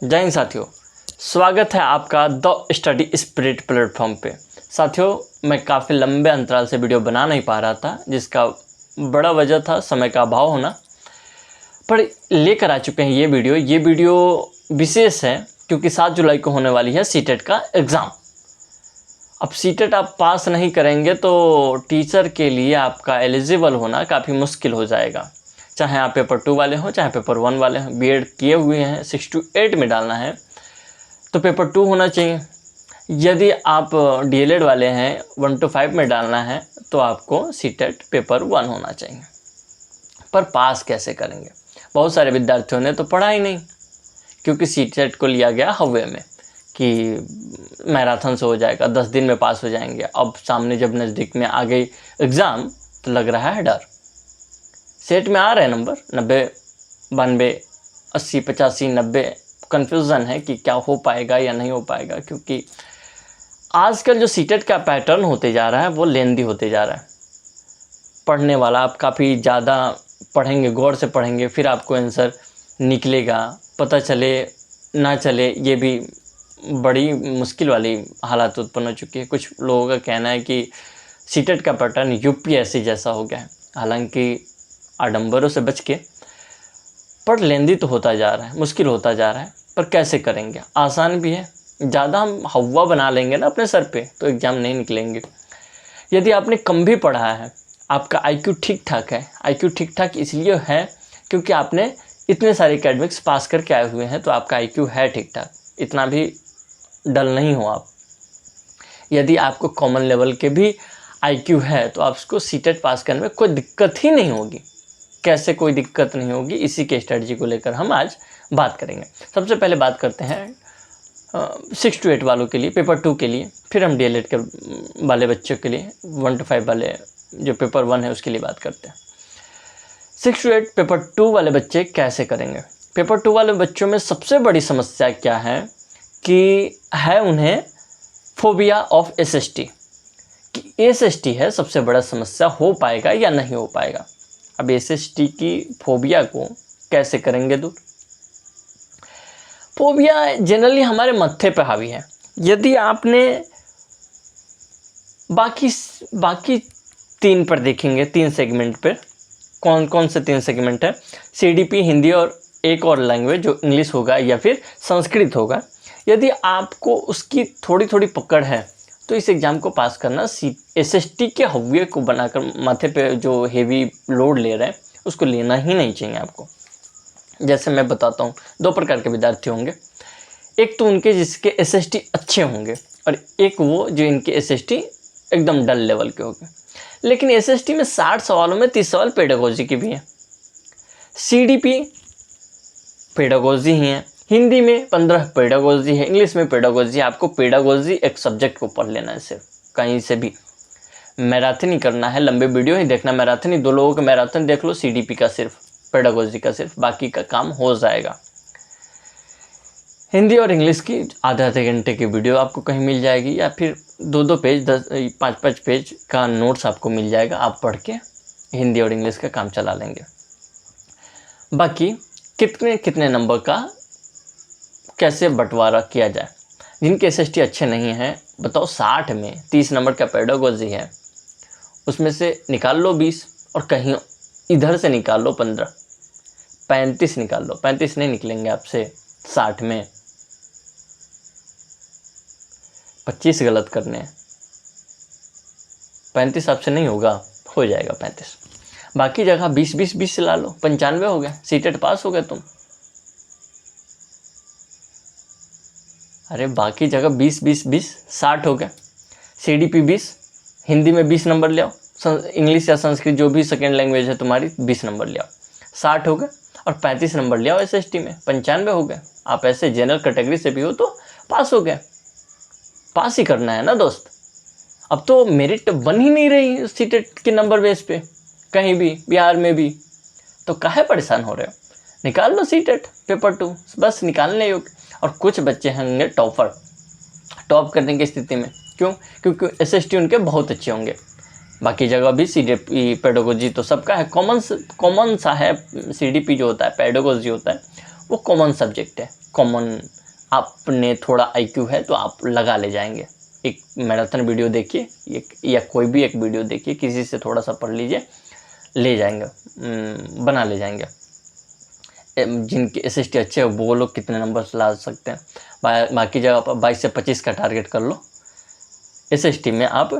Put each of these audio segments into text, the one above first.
जय हिंद साथियों, स्वागत है आपका द स्टडी स्पिरिट प्लेटफॉर्म पे। साथियों, मैं काफ़ी लंबे अंतराल से वीडियो बना नहीं पा रहा था, जिसका बड़ा वजह था समय का अभाव होना। पर लेकर आ चुके हैं ये वीडियो विशेष है क्योंकि 7 जुलाई को होने वाली है सीटेट का एग्ज़ाम। अब सीटेट आप पास नहीं करेंगे तो टीचर के लिए आपका एलिजिबल होना काफ़ी मुश्किल हो जाएगा। चाहे आप पेपर 2 वाले हों, चाहे पेपर 1 वाले हों, बीएड किए हुए हैं 6 to 8 में डालना है तो पेपर 2 होना चाहिए। यदि आप डीएलएड वाले हैं 1 to 5 में डालना है तो आपको सीटेट पेपर 1 होना चाहिए। पर पास कैसे करेंगे? बहुत सारे विद्यार्थियों ने तो पढ़ा ही नहीं, क्योंकि सीटेट को लिया गया हवे में कि मैराथन से हो जाएगा, 10 दिन में पास हो जाएंगे। अब सामने जब नज़दीक में आ गई एग्ज़ाम तो लग रहा है डर। सेट में आ रहे हैं नंबर 90, 92, 80, 85, 90। कन्फ्यूज़न है कि क्या हो पाएगा या नहीं हो पाएगा, क्योंकि आजकल जो सीटेट का पैटर्न होते जा रहा है वो लेंदी होते जा रहा है। पढ़ने वाला आप काफ़ी ज़्यादा पढ़ेंगे, गौर से पढ़ेंगे, फिर आपको आंसर निकलेगा, पता चले ना चले, ये भी बड़ी मुश्किल वाली हालात उत्पन्न हो चुकी है। कुछ लोगों का कहना है कि सीटेट का पैटर्न यूपीएससी जैसा हो गया है। हालांकि आडंबरों से बच के, पर लेंदी तो होता जा रहा है, मुश्किल होता जा रहा है। पर कैसे करेंगे? आसान भी है। ज़्यादा हम हवा बना लेंगे ना अपने सर पे तो एग्ज़ाम नहीं निकलेंगे। यदि आपने कम भी पढ़ा है, आपका आईक्यू ठीक ठाक है। आईक्यू ठीक ठाक इसलिए है क्योंकि आपने इतने सारे एकेडमिक्स पास करके आए हुए हैं, तो आपका आईक्यू है ठीक ठाक। इतना भी डल नहीं हो आप। यदि आपको कॉमन लेवल के भी आईक्यू है तो आपको सीटेट पास करने में कोई दिक्कत ही नहीं होगी। कैसे कोई दिक्कत नहीं होगी, इसी के स्ट्रेटजी को लेकर हम आज बात करेंगे। सबसे पहले बात करते हैं 6 to 8 वालों के लिए, पेपर 2 के लिए, फिर हम डीएलएड के वाले बच्चों के लिए 1 to 5 वाले जो पेपर 1 है उसके लिए बात करते हैं। 6 to 8 पेपर 2 वाले बच्चे कैसे करेंगे? पेपर 2 वाले बच्चों में सबसे बड़ी समस्या क्या है कि है उन्हें फोबिया ऑफ एसएसटी, कि एसएसटी है सबसे बड़ा समस्या। हो पाएगा या नहीं हो पाएगा? अब एसएसटी की फोबिया को कैसे करेंगे दूर? फोबिया जनरली हमारे मत्थे पे हावी है। यदि आपने बाकी 3 पर देखेंगे, 3 सेगमेंट पर, कौन कौन से 3 सेगमेंट है? सीडीपी, हिंदी और एक और लैंग्वेज जो इंग्लिश होगा या फिर संस्कृत होगा। यदि आपको उसकी थोड़ी थोड़ी पकड़ है तो इस एग्ज़ाम को पास करना एसएसटी के हव्ये को बनाकर माथे पे जो हेवी लोड ले रहे हैं उसको लेना ही नहीं चाहिए आपको। जैसे मैं बताता हूँ, 2 प्रकार के विद्यार्थी होंगे। एक तो उनके जिसके एसएसटी अच्छे होंगे और एक वो जो इनके एसएसटी एकदम डल लेवल के होंगे। लेकिन एसएसटी में 60 सवालों में 30 सवाल पेडागोजी के भी हैं। सीडीपी पेडागोजी ही है। हिंदी में 15 पेडागोजी है, इंग्लिश में पेडागोजी है। आपको पेडागोजी एक सब्जेक्ट को पढ़ लेना है, सिर्फ कहीं से भी मैराथन ही करना है, लंबे वीडियो ही देखना। मैराथन ही 2 लोगों का मैराथन देख लो, सीडीपी का सिर्फ, पेडागोजी का सिर्फ, बाकी का काम हो जाएगा। हिंदी और इंग्लिश की आधे घंटे की वीडियो आपको कहीं मिल जाएगी, या फिर 2 पेज 5 पेज का नोट्स आपको मिल जाएगा। आप पढ़ के हिंदी और इंग्लिश का काम चला लेंगे। बाकी कितने नंबर का कैसे बंटवारा किया जाए? जिनके एसएसटी अच्छे नहीं हैं, बताओ 60 में 30 नंबर का पेडागोजी है, उसमें से निकाल लो 20 और कहीं इधर से निकाल लो 15, 35 निकाल लो। 35 नहीं निकलेंगे आपसे 60 में, 25 गलत करने हैं। 35 आपसे नहीं होगा, हो जाएगा 35। बाकी जगह 20 से ला लो, 95 हो गए, सीटेट पास हो गए तुम। अरे बाकी जगह 20 60 हो गया। सीडीपी 20, हिंदी में 20 नंबर ले आओ, इंग्लिश या संस्कृत जो भी सेकेंड लैंग्वेज है तुम्हारी 20 नंबर ले आओ, 60 हो गए। और 35 नंबर ले आओ एसएसटी में, 95 हो गए। आप ऐसे जनरल कैटेगरी से भी हो तो पास हो गए। पास ही करना है ना दोस्त। अब तो मेरिट बन ही नहीं रही सीटेट के नंबर बेस पे कहीं भी, बिहार में भी, तो काहे परेशान हो रहे हो? निकाल लो सीटेट पेपर 2, बस निकालने योग्य। और कुछ बच्चे होंगे टॉपर, टॉप करने की स्थिति में। क्यों? क्योंकि एसएसटी उनके बहुत अच्छे होंगे। बाकी जगह भी सीडीपी पेडागोजी तो सबका है, कॉमन सा है। सीडीपी जो होता है, पेडागोजी होता है, वो कॉमन सब्जेक्ट है, कॉमन। आपने थोड़ा आईक्यू है तो आप लगा ले जाएंगे। एक मैराथन वीडियो देखिए, या कोई भी एक वीडियो देखिए, किसी से थोड़ा सा पढ़ लीजिए, ले जाएंगे, बना ले जाएंगे। जिनके SST अच्छे हैं वो लोग कितने नंबर ला सकते हैं। बाकी जगह पर 22 से 25 का टारगेट कर लो, SST में आप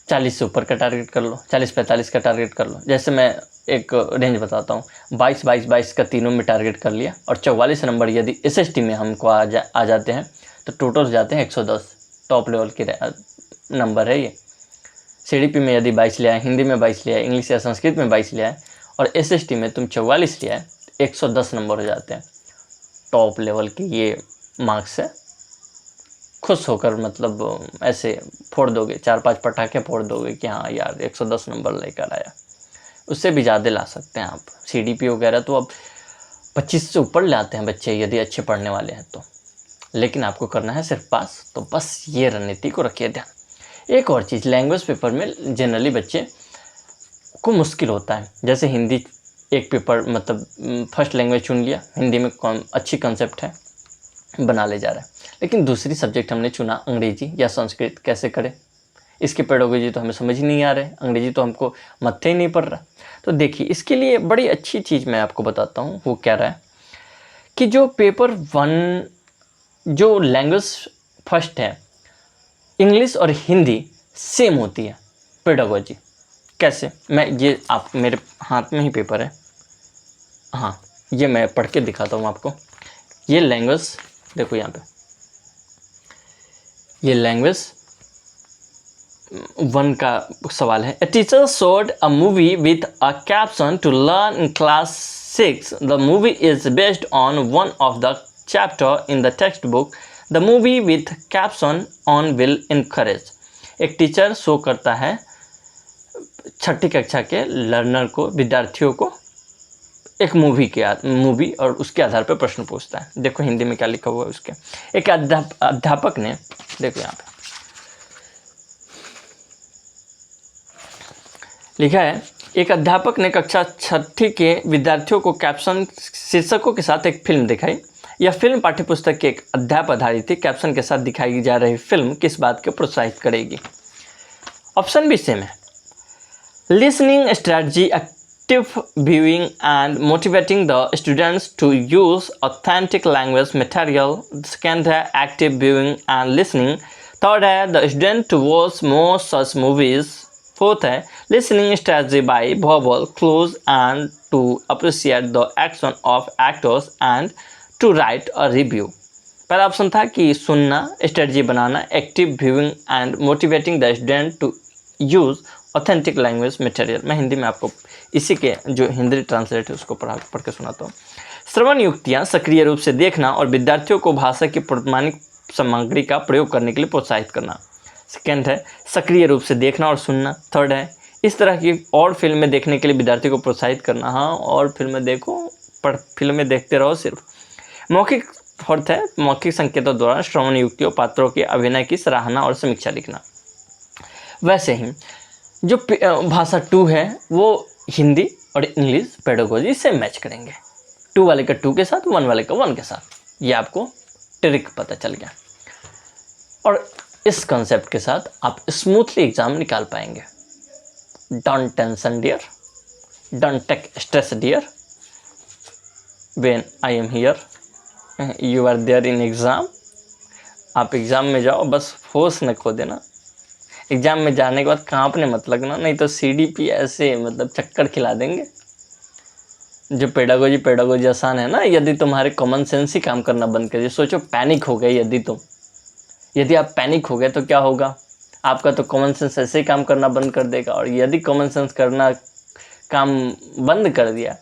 40 से ऊपर का टारगेट कर लो, 40-45 का टारगेट कर लो। जैसे मैं एक रेंज बताता हूँ, 22-22-22 का तीनों में टारगेट कर लिया, और 44 नंबर यदि SST में हमको आ जाते हैं तो टोटल जाते हैं 110। टॉप लेवल के नंबर है ये। CDP में यदि 22 लिया है, हिंदी में 22 लिया है, इंग्लिश या संस्कृत में 22 लिया है, और SST में तुम 44 लिया है, 110 नंबर हो जाते हैं। टॉप लेवल के ये मार्क्स है। खुश होकर मतलब ऐसे फोड़ दोगे, 4-5 पटाखे फोड़ दोगे कि हाँ यार 110 नंबर लेकर आया। उससे भी ज़्यादा ला सकते हैं आप। CDP वगैरह तो अब 25 से ऊपर ले आते हैं बच्चे यदि अच्छे पढ़ने वाले हैं तो, लेकिन आपको करना है सिर्फ पास। तो बस ये रणनीति को रखिए ध्यान। एक और चीज़, लैंग्वेज पेपर में जनरली बच्चे को मुश्किल होता है। जैसे हिंदी एक पेपर, मतलब फर्स्ट लैंग्वेज चुन लिया, हिंदी में अच्छी कंसेप्ट है, बना ले जा रहा है, लेकिन दूसरी सब्जेक्ट हमने चुना अंग्रेजी या संस्कृत, कैसे करें? इसके पेडागोजी तो हमें समझ ही नहीं आ रहे, अंग्रेजी तो हमको मत्थे ही नहीं पड़ रहा। तो देखिए, इसके लिए बड़ी अच्छी चीज़ मैं आपको बताता हूँ। वो क्या रहा है कि जो पेपर 1 जो लैंग्वेज फर्स्ट है, इंग्लिश और हिंदी सेम होती है पेडागोजी। कैसे? मैं ये आप मेरे हाथ में ही पेपर है, हाँ ये मैं पढ़ के दिखाता हूँ आपको। ये लैंग्वेज देखो, यहाँ पे ये लैंग्वेज 1 का सवाल है। A teacher showed a movie with a caption to learn in class 6. The movie is based on one of the chapter in the text book. The movie with caption on will encourage. एक teacher show करता है 6ठी कक्षा के learner को, विद्यार्थियों को, एक movie और उसके आधार पर प्रश्न पूछता है। देखो हिंदी में क्या लिखा हुआ है उसके। एक अध्यापक ने, देखो यहाँ पे लिखा है, एक अध्यापक ने कक्षा 6ठी के विद्यार्थियों को कैप्शन शीर्षकों के साथ एक फिल्म दिखाई। यह फिल्म पाठ्यपुस्तक के एक अध्याय पर आधारित थी। कैप्शन के साथ दिखाई जा रही फिल्म किस बात को प्रोत्साहित करेगी? ऑप्शन भी सेम है। Listening strategy, active viewing and motivating the students to use authentic language material. Second है active viewing and listening. Third है the student to watch more such movies. Fourth है listening strategy by verbal clues and to appreciate the action of actors and to write a review. पहला option था कि सुनना, strategy बनाना, active viewing and motivating the student to use authentic language material. मैं हिंदी में आपको इसी के जो हिंदी ट्रांसलेट है उसको पढ़ के सुनाता हूँ। श्रवण युक्तियाँ सक्रिय रूप से देखना और विद्यार्थियों को भाषा की प्रमाणिक सामग्री का प्रयोग करने के लिए प्रोत्साहित करना. सेकेंड है सक्रिय रूप से देखना और सुनना. थर्ड है इस तरह की और फिल्में देखने के लिए विद्यार्थियों को प्रोत्साहित करना. हाँ, और फिल्में देखो, फिल्में देखते रहो सिर्फ. मौखिक, फोर्थ है मौखिक संकेतों द्वारा श्रवण युक्तियों, पात्रों के अभिनय की सराहना और समीक्षा लिखना. वैसे ही जो भाषा 2 है वो हिंदी और इंग्लिश पेडागोजी से मैच करेंगे. 2 वाले का 2 के साथ, 1 वाले का 1 के साथ. ये आपको ट्रिक पता चल गया, और इस कंसेप्ट के साथ आप स्मूथली एग्जाम निकाल पाएंगे. Don't tension dear, don't take stress dear, when I am here you are there in exam. आप एग्ज़ाम में जाओ, बस होश न खो देना. एग्ज़ाम में जाने के बाद कांपने मत लगना, नहीं तो CDP ऐसे मतलब चक्कर खिला देंगे. जो पेडागोजी आसान है ना, यदि तुम्हारे कॉमन सेंस ही काम करना बंद कर दिए. सोचो पैनिक हो गए यदि आप पैनिक हो गए तो क्या होगा? आपका तो कॉमन सेंस ऐसे ही काम करना बंद कर देगा. और यदि कॉमन सेंस करना काम बंद कर दिया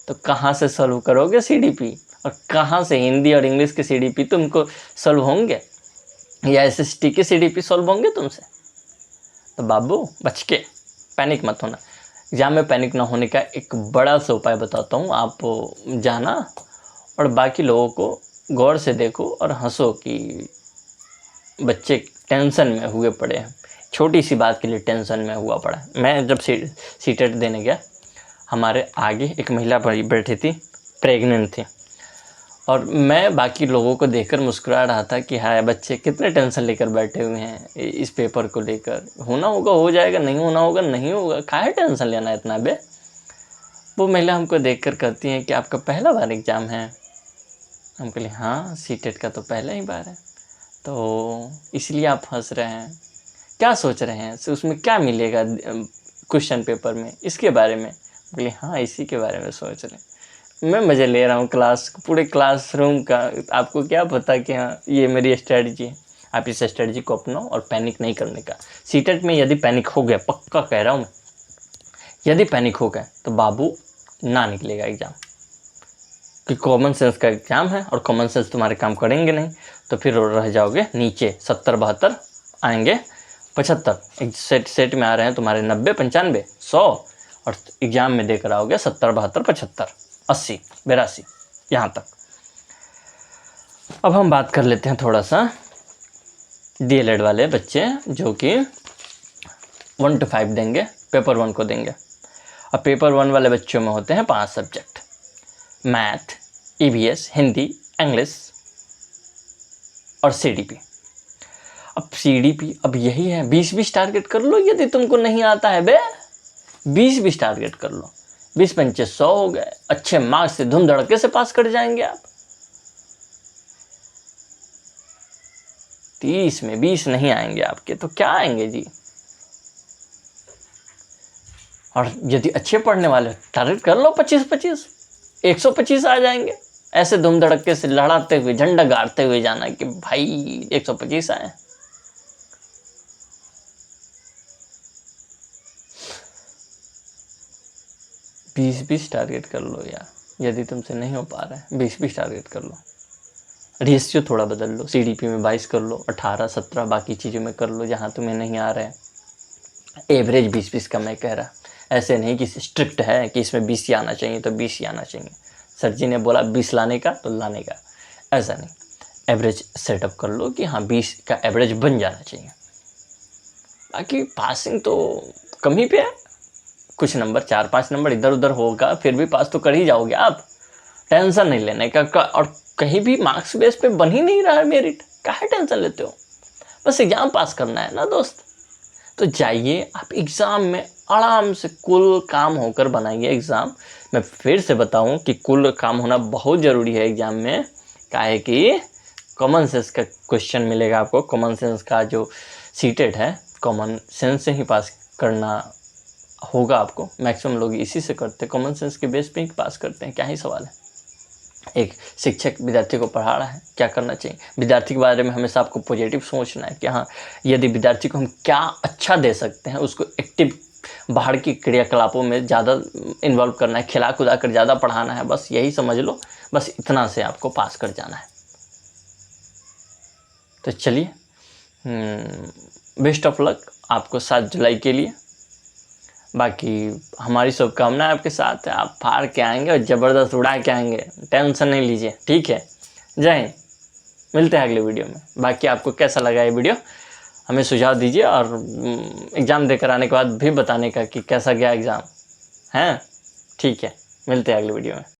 तो कहाँ से सॉल्व करोगे CDP, और कहाँ से हिंदी और इंग्लिश के CDP तुमको सॉल्व होंगे, या SST के CDP सॉल्व होंगे तुमसे? तो बाबू बच के, पैनिक मत होना. एग्जाम में पैनिक ना होने का एक बड़ा सा उपाय बताता हूँ. आप जाना और बाकी लोगों को गौर से देखो और हंसो कि बच्चे टेंशन में हुए पड़े हैं, छोटी सी बात के लिए टेंशन में हुआ पड़ा है. मैं जब सीटेट देने गया, हमारे आगे एक महिला बैठी थी, प्रेग्नेंट थी। और मैं बाकी लोगों को देखकर मुस्कुरा रहा था कि हाय बच्चे कितने टेंशन लेकर बैठे हुए हैं इस पेपर को लेकर, होना होगा हो जाएगा, नहीं होना होगा नहीं होगा, काहे टेंशन लेना इतना बे। वो महिला हमको देखकर कहती हैं कि आपका पहला बार एग्ज़ाम है। हम कहले हाँ सीटेट का तो पहला ही बार है, तो इसलिए आप हंस रहे हैं, क्या सोच रहे हैं उसमें क्या मिलेगा क्वेश्चन पेपर में, इसके बारे में। बोले हाँ इसी के बारे में सोच रहे हैं। मैं मज़े ले रहा हूँ पूरे क्लासरूम का। आपको क्या पता कि हाँ ये मेरी स्ट्रेटजी है। आप इस स्ट्रेटजी को अपनाओ और पैनिक नहीं करने का। सीटेट में यदि पैनिक हो गया, पक्का कह रहा हूँ मैं, यदि पैनिक हो गया तो बाबू ना निकलेगा एग्ज़ाम, कि कॉमन सेंस का एग्ज़ाम है और कॉमन सेंस तुम्हारे काम करेंगे नहीं, तो फिर रह जाओगे नीचे। 70-72 आएंगे, 75 एक सेट में आ रहे हैं तुम्हारे 90, 95, 100, और एग्ज़ाम में देकर आओगे 70, 72, 75, 80, 82 यहाँ तक। अब हम बात कर लेते हैं थोड़ा सा DLED वाले बच्चे जो कि 1 to 5 देंगे, पेपर 1 को देंगे। अब पेपर 1 वाले बच्चों में होते हैं 5 subject, math, EVS, Hindi, English और CDP। अब CDP अब यही है, 20-20 टारगेट कर लो यदि तुमको नहीं आता है बे, 20-20 टारगेट कर लो, 20-25 100 हो गए, अच्छे मार्क्स से धूम धड़के से पास कर जाएंगे आप। 30 में 20 नहीं आएंगे आपके तो क्या आएंगे जी। और यदि अच्छे पढ़ने वाले टारगेट कर लो 25-25, 125 आ जाएंगे। ऐसे धूम धड़के से लड़ाते हुए, झंडा गाड़ते हुए जाना कि भाई 125 आए। बीस 20 टारगेट कर लो यार, यदि तुमसे नहीं हो पा रहा है 20-20 टारगेट कर लो। रेशियो थोड़ा बदल लो, CDP में 22 कर लो, 18-17 बाकी चीज़ों में कर लो जहाँ तुम्हें नहीं आ रहा है। एवरेज 20-20 का मैं कह रहा, ऐसे नहीं कि स्ट्रिक्ट है कि इसमें 20 ही आना चाहिए तो 20 ही आना चाहिए। सर जी ने बोला 20 लाने का तो लाने का, ऐसा नहीं। एवरेज सेटअप कर लो कि हाँ 20 का एवरेज बन जाना चाहिए। बाकी पासिंग तो कम ही पे है, कुछ नंबर 4-5 नंबर इधर उधर होगा, फिर भी पास तो कर ही जाओगे आप, टेंशन नहीं लेने का। और कहीं भी मार्क्स बेस पे बन ही नहीं रहा है मेरिट, काहे टेंशन लेते हो, बस एग्ज़ाम पास करना है ना दोस्त। तो जाइए आप एग्ज़ाम में आराम से कुल काम होकर बनाइए एग्ज़ाम। मैं फिर से बताऊं कि कुल काम होना बहुत ज़रूरी है एग्ज़ाम में, काहे कि कॉमन सेंस का क्वेश्चन मिलेगा आपको। कॉमन सेंस का जो सीटेट है, कॉमन सेंस से ही पास करना होगा आपको। मैक्सिमम लोग इसी से करते हैं, कॉमन सेंस के बेस पे ही पास करते हैं, क्या ही सवाल है। एक शिक्षक विद्यार्थी को पढ़ा रहा है, क्या करना चाहिए, विद्यार्थी के बारे में हमेशा आपको पॉजिटिव सोचना है कि हाँ यदि विद्यार्थी को हम क्या अच्छा दे सकते हैं, उसको एक्टिव बाहर की क्रियाकलापों में ज़्यादा इन्वॉल्व करना है, खिला खुदा कर ज़्यादा पढ़ाना है, बस यही समझ लो। बस इतना से आपको पास कर जाना है। तो चलिए बेस्ट ऑफ लक आपको 7 जुलाई के लिए। बाकी हमारी शुभकामनाएं आपके साथ है, आप फाड़ के आएंगे और ज़बरदस्त उड़ा के आएंगे, टेंशन नहीं लीजिए, ठीक है। जय हिंद, मिलते हैं अगले वीडियो में। बाकी आपको कैसा लगा ये वीडियो हमें सुझाव दीजिए, और एग्ज़ाम देकर आने के बाद भी बताने का कि कैसा गया एग्ज़ाम है, ठीक है। मिलते हैं अगले वीडियो में।